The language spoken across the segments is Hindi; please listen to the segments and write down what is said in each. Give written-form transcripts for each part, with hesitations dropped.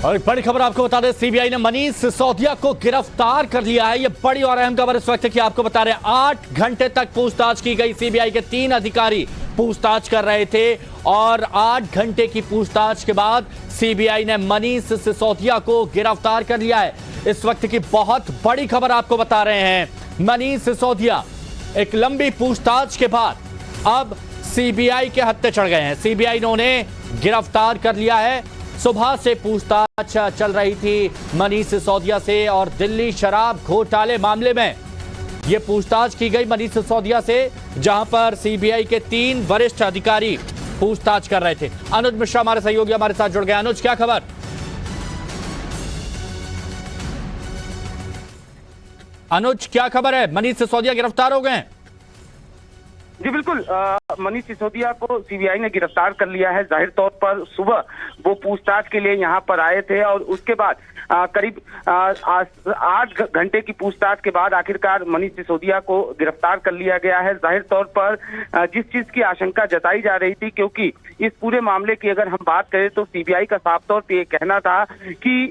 और बड़ी खबर आपको बता दें, सीबीआई ने मनीष सिसोदिया को गिरफ्तार कर लिया है। ये बड़ी और अहम खबर इस वक्त की आपको बता रहे हैं। 8 घंटे तक पूछताछ की गई। सीबीआई के 3 अधिकारी पूछताछ कर रहे थे और 8 घंटे की पूछताछ के बाद सीबीआई ने मनीष सिसोदिया को गिरफ्तार कर लिया है। इस वक्त की बहुत बड़ी खबर आपको बता रहे हैं। मनीष सिसोदिया एक लंबी पूछताछ के बाद अब सीबीआई के हत्थे चढ़ गए हैं। सीबीआई ने उन्हें गिरफ्तार कर लिया है। सुबह से पूछताछ चल रही थी मनीष सिसोदिया से और दिल्ली शराब घोटाले मामले में यह पूछताछ की गई मनीष सिसोदिया से, जहां पर सीबीआई के 3 वरिष्ठ अधिकारी पूछताछ कर रहे थे। अनुज मिश्रा हमारे सहयोगी हमारे साथ जुड़ गए। अनुज, क्या खबर? अनुज, क्या खबर है? मनीष सिसोदिया गिरफ्तार हो गए? जी बिल्कुल, मनीष सिसोदिया को सीबीआई ने गिरफ्तार कर लिया है। जाहिर तौर पर सुबह वो पूछताछ के लिए यहाँ पर आए थे और उसके बाद करीब 8 घंटे की पूछताछ के बाद आखिरकार मनीष सिसोदिया को गिरफ्तार कर लिया गया है। जाहिर तौर पर जिस चीज की आशंका जताई जा रही थी, क्योंकि इस पूरे मामले की अगर हम बात करें तो सीबीआई का साफ तौर पर ये कहना था कि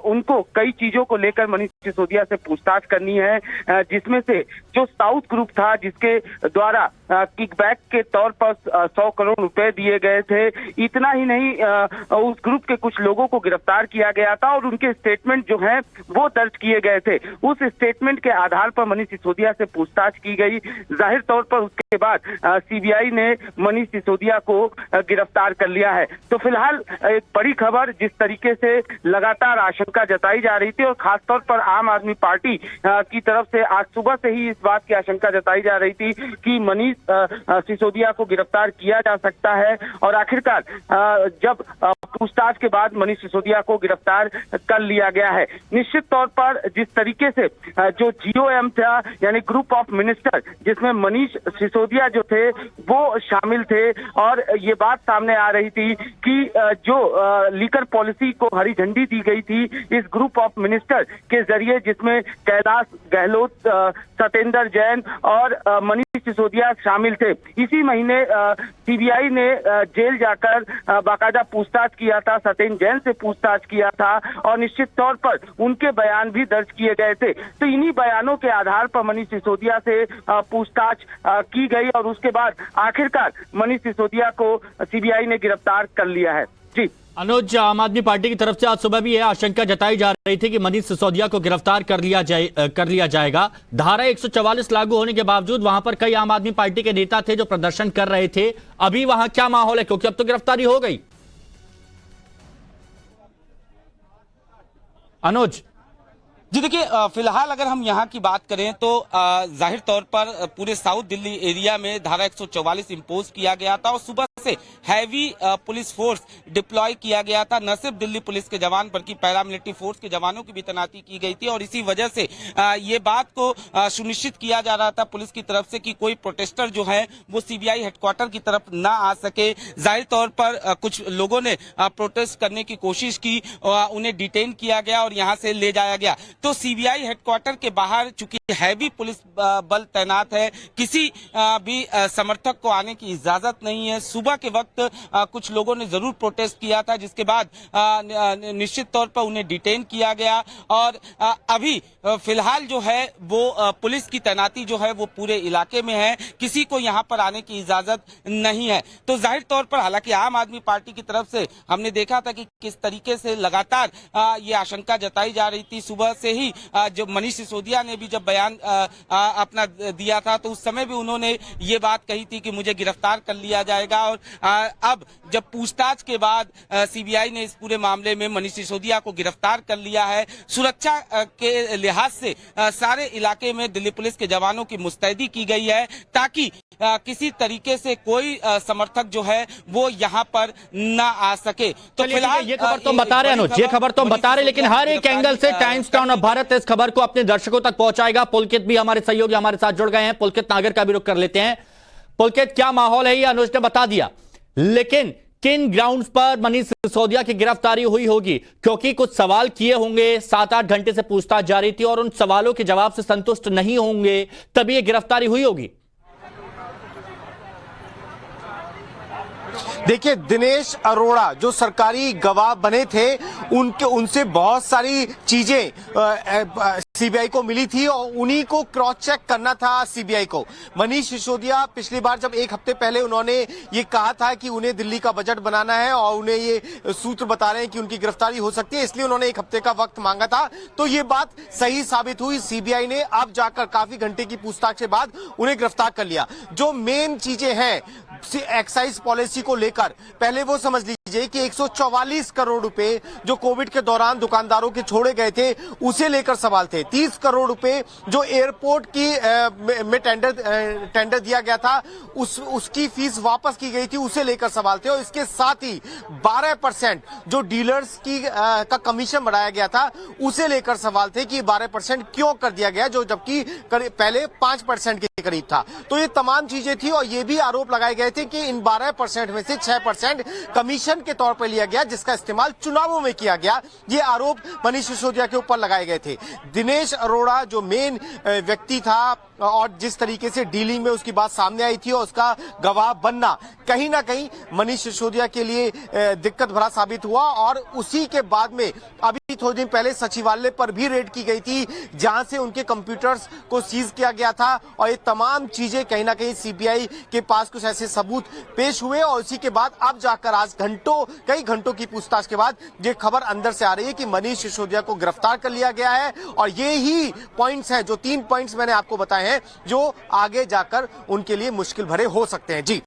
उनको कई चीजों को लेकर मनीष सिसोदिया से पूछताछ करनी है, जिसमें से जो साउथ ग्रुप था जिसके द्वारा किकबैक के तौर पर 100 करोड़ रुपए दिए गए थे। इतना ही नहीं, उस ग्रुप के कुछ लोगों को गिरफ्तार किया गया था और उनके स्टेटमेंट जो है वो दर्ज किए गए थे। उस स्टेटमेंट के आधार पर मनीष सिसोदिया से पूछताछ की गई। जाहिर तौर पर उसके बाद सीबीआई ने मनीष सिसोदिया को गिरफ्तार कर लिया है। तो फिलहाल एक बड़ी खबर, जिस तरीके से लगातार आशंका जताई जा रही थी और खासतौर पर आम आदमी पार्टी की तरफ से आज सुबह से ही इस बात की आशंका जताई जा रही थी कि मनीष सिसोदिया को गिरफ्तार किया जा सकता है और आखिरकार जब पूछताछ के बाद मनीष सिसोदिया को गिरफ्तार कर लिया गया है। निश्चित तौर पर जिस तरीके से जो जीओएम था, यानी ग्रुप ऑफ मिनिस्टर, जिसमें मनीष सिसोदिया जो थे वो शामिल थे और ये बात सामने आ रही थी कि जो लीकर पॉलिसी को हरी झंडी दी गई थी इस ग्रुप ऑफ मिनिस्टर के जरिए, जिसमें कैलाश गहलोत, सत्येंद्र जैन और मनीष सिसोदिया शामिल थे। इसी महीने सीबीआई ने जेल जाकर बाकायदा पूछताछ किया था, सत्येंद्र जैन से पूछताछ किया था और निश्चित तौर पर उनके बयान भी दर्ज किए गए थे। तो इन्हीं बयानों के आधार पर मनीष सिसोदिया से पूछताछ की गई और उसके बाद आखिरकार मनीष सिसोदिया को सीबीआई ने गिरफ्तार कर लिया है। जी अनुज, आम आदमी पार्टी की तरफ से आज सुबह भी यह आशंका जताई जा रही थी कि मनीष सिसोदिया को गिरफ्तार कर लिया जाएगा। धारा 144 लागू होने के बावजूद वहां पर कई आम आदमी पार्टी के नेता थे जो प्रदर्शन कर रहे थे। अभी वहां क्या माहौल है, क्योंकि अब तो गिरफ्तारी हो गई? अनुज जी देखिए, फिलहाल अगर हम यहाँ की बात करें तो जाहिर तौर पर पूरे साउथ दिल्ली एरिया में धारा 144 इम्पोज किया गया था और सुबह से हैवी पुलिस फोर्स डिप्लॉय किया गया था। न सिर्फ दिल्ली पुलिस के जवान बल्कि पैरामिलिट्री फोर्स के जवानों की भी तैनाती की गई थी और इसी वजह से ये बात को सुनिश्चित किया जा रहा था पुलिस की तरफ से कि कोई प्रोटेस्टर जो है वो सीबीआई हेडक्वार्टर की तरफ ना आ सके। जाहिर तौर पर कुछ लोगों ने प्रोटेस्ट करने की कोशिश की, उन्हें डिटेन किया गया और यहाँ से ले जाया गया। तो सीबीआई हेडक्वार्टर के बाहर चूंकि हैवी पुलिस बल तैनात है, किसी भी समर्थक को आने की इजाजत नहीं है। सुबह के वक्त कुछ लोगों ने जरूर प्रोटेस्ट किया था, जिसके बाद निश्चित तौर पर उन्हें डिटेन किया गया और अभी फिलहाल जो है वो पुलिस की तैनाती जो है वो पूरे इलाके में है, किसी को यहाँ पर आने की इजाजत नहीं है। तो जाहिर तौर पर हालांकि आम आदमी पार्टी की तरफ से हमने देखा था कि किस तरीके से लगातार ये आशंका जताई जा रही थी। सुबह से ही जो मनीष सिसोदिया ने भी जब बयान अपना दिया था तो उस समय भी उन्होंने ये बात कही थी कि मुझे गिरफ्तार कर लिया जाएगा और अब जब पूछताछ के बाद सीबीआई ने इस पूरे मामले में मनीष सिसोदिया को गिरफ्तार कर लिया है। सुरक्षा के लिहाज से सारे इलाके में दिल्ली पुलिस के जवानों की मुस्तैदी की गई है ताकि किसी तरीके से कोई समर्थक जो है वो यहाँ पर ना आ सके। तो फिलहाल ये खबर तो बता रहे अनुज, ये खबर तो बता रहे, लेकिन हर एक एंगल से टाइम्स टाउन ऑफ भारत इस खबर को अपने दर्शकों तक पहुंचाएगा। पुलकित भी हमारे सहयोगी हमारे साथ जुड़ गए हैं। पुलकित नागर का भी रुख कर लेते हैं। पुलकित, क्या माहौल है? ये अनुज ने बता दिया, लेकिन किन ग्राउंड्स पर मनीष सिसोदिया की गिरफ्तारी हुई होगी? क्योंकि कुछ सवाल किए होंगे, 7-8 घंटे से पूछताछ जारी थी और उन सवालों के जवाब से संतुष्ट नहीं होंगे, तभी ये गिरफ्तारी हुई होगी। देखिए, दिनेश अरोड़ा जो सरकारी गवाह बने थे, उनसे बहुत सारी चीजें सीबीआई को मिली थी और उन्हीं को क्रॉस चेक करना था सीबीआई को। मनीष सिसोदिया पिछली बार जब एक हफ्ते पहले उन्होंने ये कहा था कि उन्हें दिल्ली का बजट बनाना है और उन्हें ये सूत्र बता रहे हैं कि उनकी गिरफ्तारी हो सकती है, इसलिए उन्होंने एक हफ्ते का वक्त मांगा था। तो ये बात सही साबित हुई। सीबीआई ने अब जाकर काफी घंटे की पूछताछ के बाद उन्हें गिरफ्तार कर लिया। जो मेन चीजें हैं एक्साइज पॉलिसी को लेकर, पहले वो समझ लीजिए कि 144 करोड़ रुपए जो कोविड के दौरान दुकानदारों के छोड़े गए थे, उसे लेकर सवाल थे। 30 करोड़ रुपए जो एयरपोर्ट की में टेंडर दिया गया था, उसकी फीस वापस की गई थी, उसे लेकर सवाल थे। और इसके साथ ही 12% जो डीलर्स की का कमीशन बढ़ाया गया था, उसे लेकर सवाल थे कि 12% क्यों कर दिया गया, जो जबकि पहले 5% के करीब था। तो ये तमाम चीजें थी और ये भी आरोप लगाए गए थे कि इन 12% में से 6% कमीशन के तौर पर लिया गया, जिसका इस्तेमाल चुनावों में किया गया। ये आरोप मनीष सिसोदिया के ऊपर लगाए गए थे। दिनेश अरोड़ा जो मेन व्यक्ति था और जिस तरीके से डीलिंग में उसकी बात सामने आई थी और उसका गवाह बनना कहीं ना कहीं मनीष सिसोदिया के लिए दिक्कत भरा साबित हुआ। और उसी के बाद में अभी थोड़े दिन पहले सचिवालय पर भी रेड की गई थी, जहां से उनके कंप्यूटर्स को सीज किया गया था। और ये तमाम चीजें कहीं ना कहीं सीबीआई के पास कुछ ऐसे सबूत पेश हुए और इसी के बाद अब जाकर आज कई घंटों की पूछताछ के बाद ये खबर अंदर से आ रही है कि मनीष सिसोदिया को गिरफ्तार कर लिया गया है। और ये ही पॉइंट्स हैं, जो 3 पॉइंट्स मैंने आपको बताए हैं, जो आगे जाकर उनके लिए मुश्किल भरे हो सकते हैं। जी।